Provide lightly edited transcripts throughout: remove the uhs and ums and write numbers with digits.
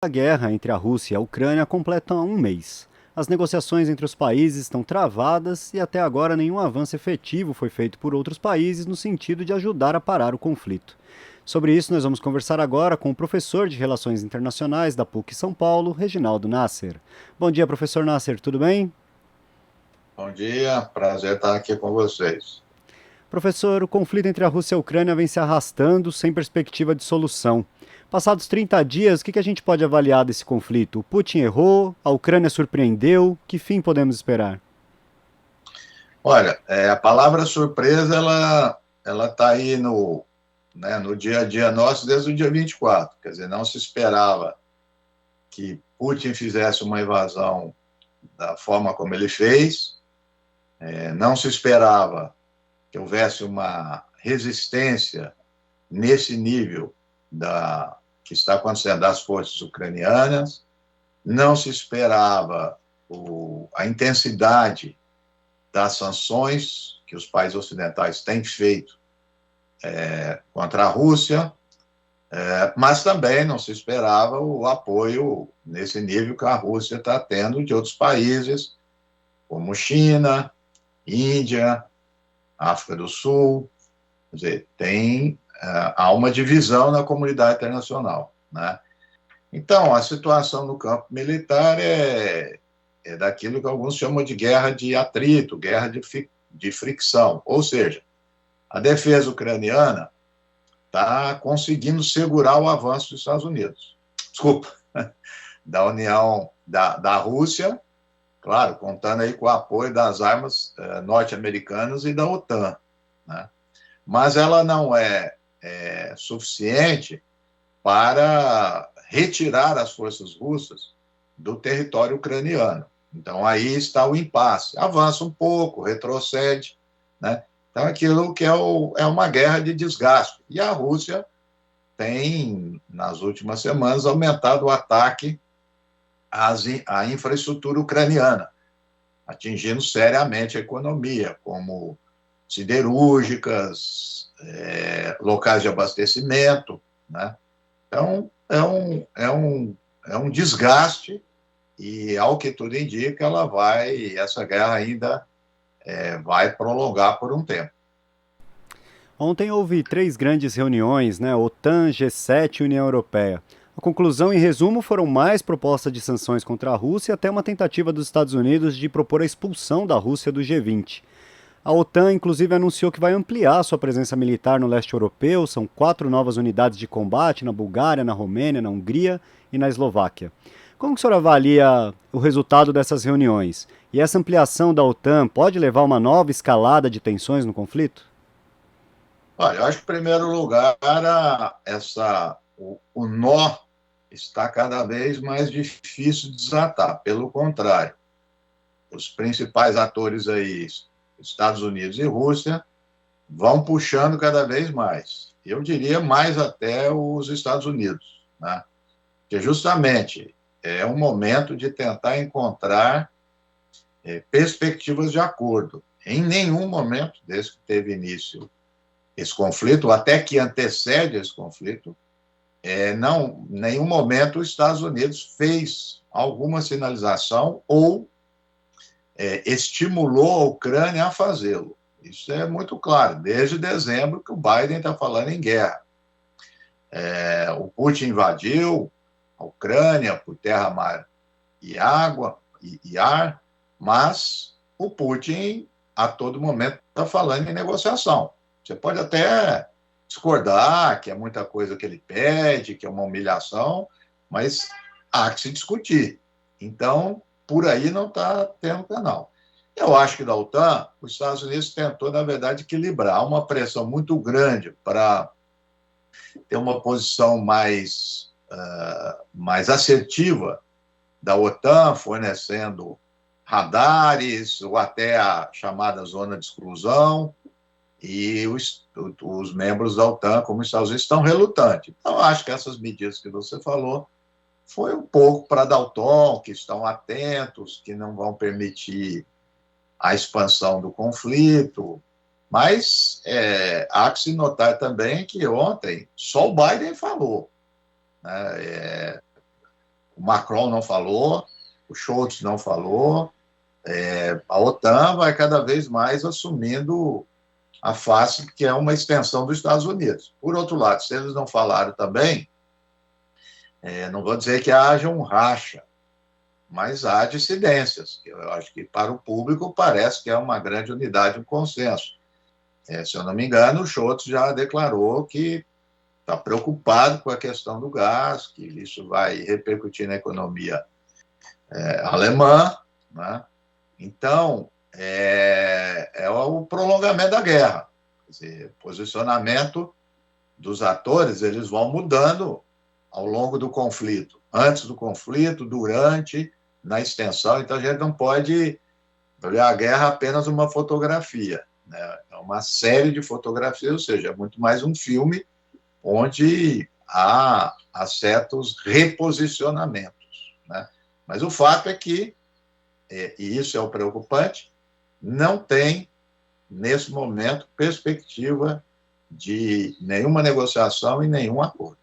A guerra entre a Rússia e a Ucrânia completa um mês. As negociações entre os países estão travadas e até agora nenhum avanço efetivo foi feito por outros países no sentido de ajudar a parar o conflito. Sobre isso, nós vamos conversar agora com o professor de Relações Internacionais da PUC São Paulo, Reginaldo Nasser. Bom dia, professor Nasser, tudo bem? Bom dia, prazer estar aqui com vocês. Professor, o conflito entre a Rússia e a Ucrânia vem se arrastando sem perspectiva de solução. Passados 30 dias, o que a gente pode avaliar desse conflito? O Putin errou? A Ucrânia surpreendeu? Que fim podemos esperar? Olha, a palavra surpresa, ela está aí no dia a dia nosso desde o dia 24. Quer dizer, não se esperava que Putin fizesse uma invasão da forma como ele fez, não se esperava que houvesse uma resistência nesse nível que está acontecendo das forças ucranianas, não se esperava a intensidade das sanções que os países ocidentais têm feito contra a Rússia, mas também não se esperava o apoio nesse nível que a Rússia está tendo de outros países, como China, Índia, África do Sul. Quer dizer, há uma divisão na comunidade internacional, né? Então, a situação no campo militar é daquilo que alguns chamam de guerra de atrito, guerra de fricção. Ou seja, a defesa ucraniana está conseguindo segurar o avanço dos Estados Unidos. Desculpa, da União, da Rússia, claro, contando aí com o apoio das armas norte-americanas e da OTAN, né? Mas ela não é suficiente para retirar as forças russas do território ucraniano. Então, aí está o impasse. Avança um pouco, retrocede, né? Então, aquilo que é uma guerra de desgaste. E a Rússia tem, nas últimas semanas, aumentado o ataque à infraestrutura ucraniana, atingindo seriamente a economia, como siderúrgicas, locais de abastecimento, né? Então, é um desgaste e, ao que tudo indica, essa guerra ainda vai prolongar por um tempo. Ontem houve três grandes reuniões, né? OTAN, G7 e União Europeia. A conclusão, em resumo, foram mais propostas de sanções contra a Rússia, até uma tentativa dos Estados Unidos de propor a expulsão da Rússia do G20. A OTAN, inclusive, anunciou que vai ampliar sua presença militar no leste europeu. São 4 novas unidades de combate na Bulgária, na Romênia, na Hungria e na Eslováquia. Como que o senhor avalia o resultado dessas reuniões? E essa ampliação da OTAN pode levar a uma nova escalada de tensões no conflito? Olha, eu acho que, em primeiro lugar, o nó está cada vez mais difícil de desatar. Pelo contrário, os principais atores aí, Estados Unidos e Rússia, vão puxando cada vez mais. Eu diria mais até os Estados Unidos, né? Que justamente é um momento de tentar encontrar perspectivas de acordo. Em nenhum momento, desde que teve início esse conflito, ou até que antecede esse conflito, não, em nenhum momento os Estados Unidos fez alguma sinalização ou estimulou a Ucrânia a fazê-lo. Isso é muito claro, desde dezembro que o Biden está falando em guerra. O Putin invadiu a Ucrânia por terra, mar e água e ar, mas o Putin a todo momento está falando em negociação. Você pode até discordar que é muita coisa que ele pede, que é uma humilhação, mas há que se discutir. Então, por aí não está tendo canal. Eu acho que da OTAN, os Estados Unidos tentou, na verdade, equilibrar uma pressão muito grande para ter uma posição mais assertiva da OTAN, fornecendo radares ou até a chamada zona de exclusão, e os membros da OTAN, como os Estados Unidos, estão relutantes. Então, acho que essas medidas que você falou foi um pouco para dar o tom, que estão atentos, que não vão permitir a expansão do conflito. Mas há que se notar também que ontem só o Biden falou, né? o Macron não falou, o Scholz não falou, a OTAN vai cada vez mais assumindo a face que é uma extensão dos Estados Unidos. Por outro lado, se eles não falaram também, não vou dizer que haja um racha, mas há dissidências, que eu acho que para o público parece que é uma grande unidade, um consenso. Se eu não me engano, o Scholz já declarou que está preocupado com a questão do gás, que isso vai repercutir na economia alemã, né? Então, é o prolongamento da guerra. Quer dizer, o posicionamento dos atores, eles vão mudando ao longo do conflito. Antes do conflito, durante, na extensão. Então, a gente não pode olhar a guerra apenas uma fotografia, né? É uma série de fotografias, ou seja, é muito mais um filme onde há certos reposicionamentos, né? Mas o fato é que, e isso é o preocupante, não tem, nesse momento, perspectiva de nenhuma negociação e nenhum acordo.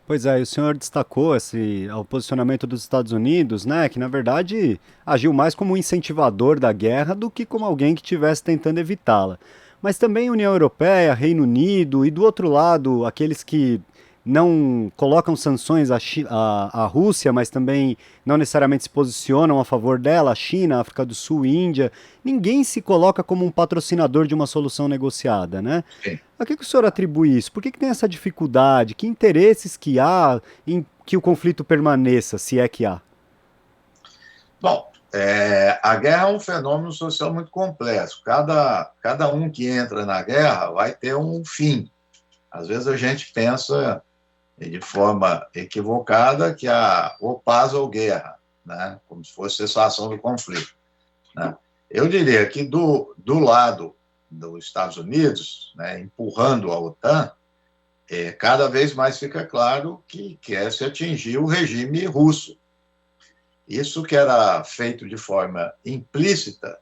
Pois é, e o senhor destacou o posicionamento dos Estados Unidos, né, que na verdade agiu mais como um incentivador da guerra do que como alguém que estivesse tentando evitá-la. Mas também União Europeia, Reino Unido e do outro lado, aqueles que não colocam sanções à Rússia, mas também não necessariamente se posicionam a favor dela, a China, a África do Sul e Índia, ninguém se coloca como um patrocinador de uma solução negociada, né? Sim. A que o senhor atribui isso? Por que tem essa dificuldade? Que interesses que há em que o conflito permaneça, se é que há? Bom, a guerra é um fenômeno social muito complexo. Cada um que entra na guerra vai ter um fim. Às vezes a gente pensa de forma equivocada que ou paz ou guerra, né? Como se fosse cessação do conflito, né? Eu diria que do lado dos Estados Unidos, né, empurrando a OTAN, cada vez mais fica claro que quer se atingir o regime russo. Isso que era feito de forma implícita,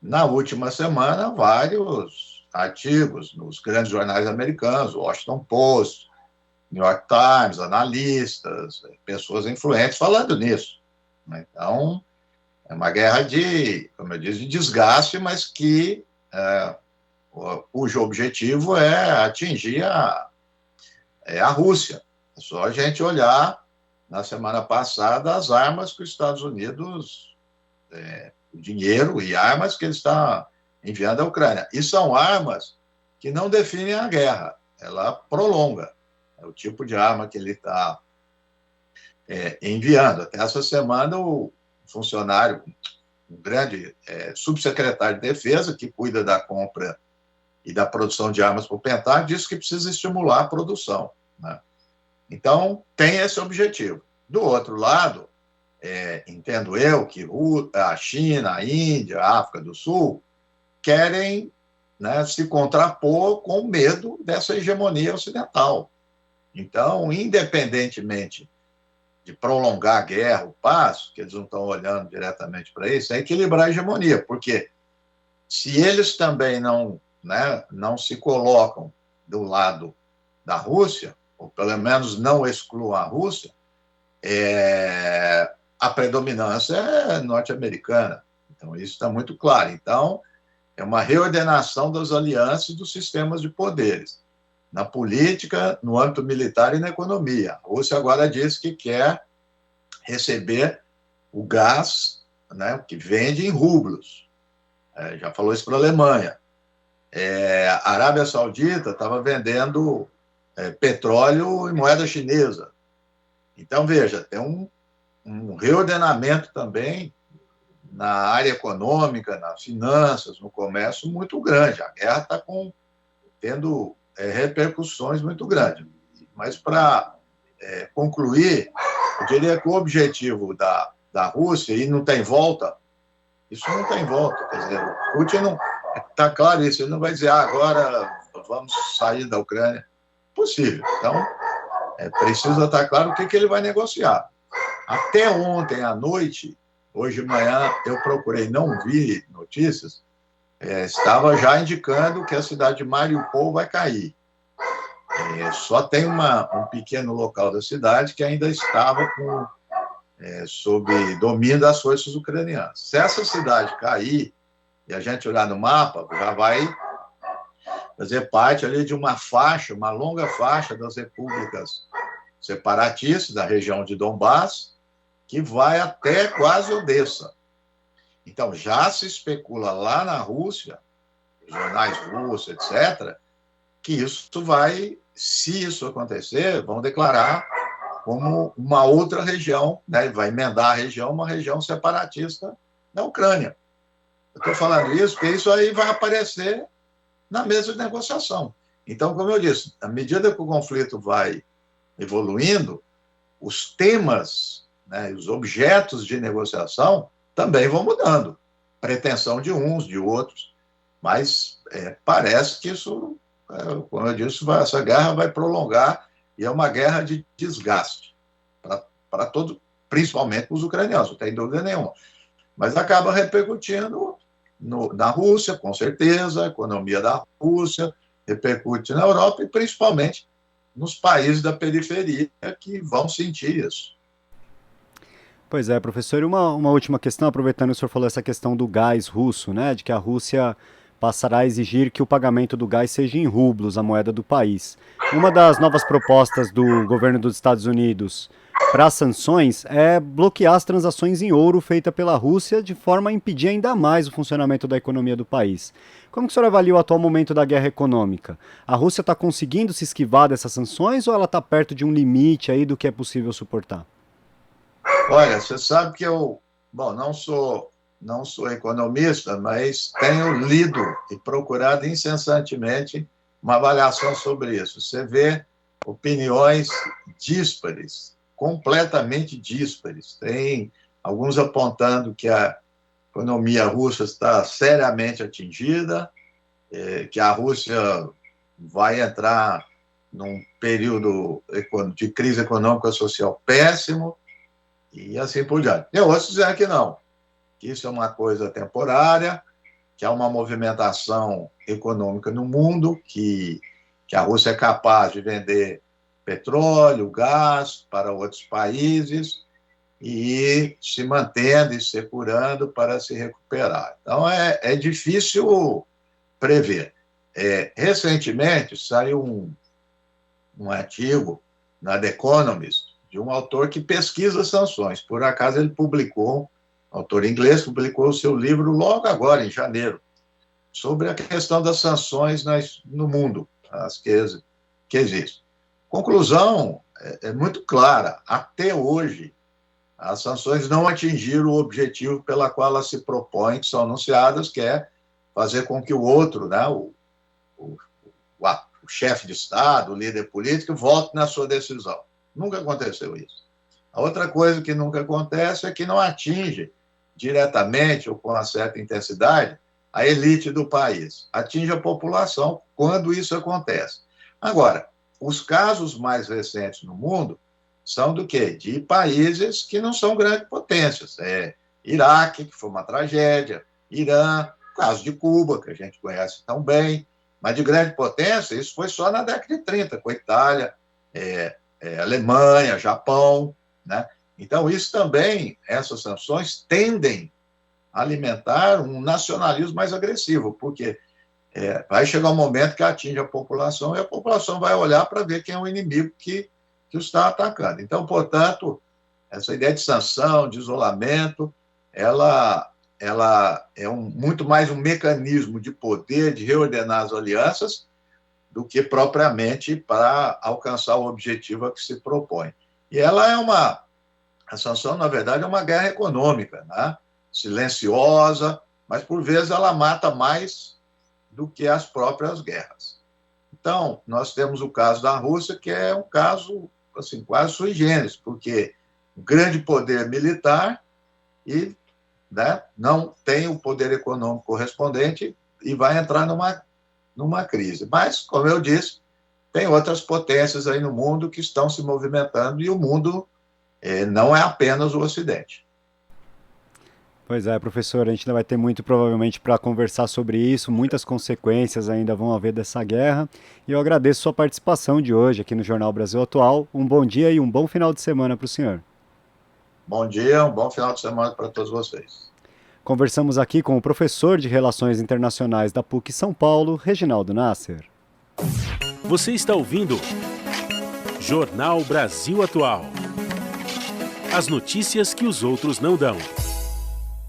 na última semana, vários artigos nos grandes jornais americanos, Washington Post, New York Times, analistas, pessoas influentes falando nisso, né? Então, é uma guerra como eu disse, de desgaste, mas cujo objetivo é atingir a Rússia. É só a gente olhar, na semana passada, as armas que os Estados Unidos, o dinheiro e armas que ele está enviando à Ucrânia. E são armas que não definem a guerra, ela prolonga. É o tipo de arma que ele está enviando. Até essa semana, o funcionário, um grande subsecretário de Defesa, que cuida da compra e da produção de armas para o Pentágono, disse que precisa estimular a produção, né? Então, tem esse objetivo. Do outro lado, entendo eu que a China, a Índia, a África do Sul querem, né, se contrapor com medo dessa hegemonia ocidental. Então, independentemente de prolongar a guerra, o paz, que eles não estão olhando diretamente para isso, é equilibrar a hegemonia, porque se eles também não se colocam do lado da Rússia, ou pelo menos não excluam a Rússia, a predominância é norte-americana. Então, isso está muito claro. Então, é uma reordenação das alianças e dos sistemas de poderes, na política, no âmbito militar e na economia. A Rússia agora diz que quer receber o gás, né, que vende em rublos. Já falou isso para a Alemanha. A Arábia Saudita estava vendendo petróleo em moeda chinesa. Então, veja, tem um reordenamento também na área econômica, nas finanças, no comércio, muito grande. A guerra está tendo repercussões muito grandes. Mas, para concluir, eu diria que o objetivo da Rússia, e não tem volta, isso não tem volta. Quer dizer, o Putin não está claro isso, ele não vai dizer agora vamos sair da Ucrânia. Possível. Então, precisa estar claro o que ele vai negociar. Até ontem à noite, hoje de manhã, eu procurei, não vi notícias, estava já indicando que a cidade de Mariupol vai cair. Só tem um pequeno local da cidade que ainda estava sob domínio das forças ucranianas. Se essa cidade cair, e a gente olhar no mapa, já vai fazer parte ali de uma faixa, uma longa faixa das repúblicas separatistas da região de Donbass, que vai até quase Odessa. Então, já se especula lá na Rússia, jornais russos, etc., que isso vai, se isso acontecer, vão declarar como uma outra região, né? Vai emendar a região, uma região separatista da Ucrânia. Eu estou falando isso porque isso aí vai aparecer na mesa de negociação. Então, como eu disse, à medida que o conflito vai evoluindo, os temas, né, os objetos de negociação também vão mudando. Pretensão de uns, de outros, mas parece que isso, como eu disse, essa guerra vai prolongar e é uma guerra de desgaste para todos, principalmente os ucranianos, não tem dúvida nenhuma. Mas acaba repercutindo na Rússia, com certeza, a economia da Rússia, repercute na Europa e principalmente nos países da periferia que vão sentir isso. Pois é, professor, e uma última questão, aproveitando que o senhor falou essa questão do gás russo, né, de que a Rússia passará a exigir que o pagamento do gás seja em rublos, a moeda do país. Uma das novas propostas do governo dos Estados Unidos para as sanções é bloquear as transações em ouro feitas pela Rússia, de forma a impedir ainda mais o funcionamento da economia do país. Como que o senhor avalia o atual momento da guerra econômica? A Rússia está conseguindo se esquivar dessas sanções ou ela está perto de um limite aí do que é possível suportar? Olha, você sabe que eu, não sou economista, mas tenho lido e procurado incessantemente uma avaliação sobre isso. Você vê opiniões díspares, completamente díspares. Tem alguns apontando que a economia russa está seriamente atingida, que a Rússia vai entrar num período de crise econômica e social péssimo, e assim por diante. E outros dizem que não, que isso é uma coisa temporária, que há uma movimentação econômica no mundo, que a Rússia é capaz de vender petróleo, gás para outros países e se mantendo e se curando para se recuperar. Então, é difícil prever. Recentemente, saiu um artigo na The Economist de um autor que pesquisa sanções. Por acaso, ele publicou, autor inglês, publicou o seu livro logo agora, em janeiro, sobre a questão das sanções no mundo, as que existem. Conclusão é muito clara. Até hoje, as sanções não atingiram o objetivo pela qual elas se propõem, que são anunciadas, que é fazer com que o outro, né, o chefe de Estado, o líder político, volte na sua decisão. Nunca aconteceu isso. A outra coisa que nunca acontece é que não atinge diretamente ou com uma certa intensidade a elite do país. Atinge a população quando isso acontece. Agora, os casos mais recentes no mundo são do quê? De países que não são grandes potências. Iraque, que foi uma tragédia, Irã, o caso de Cuba, que a gente conhece tão bem, mas de grande potência, isso foi só na década de 30, com a Itália, Alemanha, Japão, né? Então, isso também, essas sanções tendem a alimentar um nacionalismo mais agressivo, porque vai chegar um momento que atinge a população e a população vai olhar para ver quem é o inimigo que o está atacando. Então, portanto, essa ideia de sanção, de isolamento, ela é muito mais um mecanismo de poder, de reordenar as alianças, do que propriamente para alcançar o objetivo a que se propõe. E a sanção, na verdade, é uma guerra econômica, né? Silenciosa, mas por vezes ela mata mais do que as próprias guerras. Então, nós temos o caso da Rússia, que é um caso assim, quase sui generis, porque um grande poder militar e, né, não tem o poder econômico correspondente e vai entrar numa crise. Mas, como eu disse, tem outras potências aí no mundo que estão se movimentando e o mundo não é apenas o Ocidente. Pois é, professor, a gente ainda vai ter muito provavelmente para conversar sobre isso, muitas consequências ainda vão haver dessa guerra. E eu agradeço sua participação de hoje aqui no Jornal Brasil Atual. Um bom dia e um bom final de semana para o senhor. Bom dia, um bom final de semana para todos vocês. Conversamos aqui com o professor de Relações Internacionais da PUC São Paulo, Reginaldo Nasser. Você está ouvindo Jornal Brasil Atual. As notícias que os outros não dão.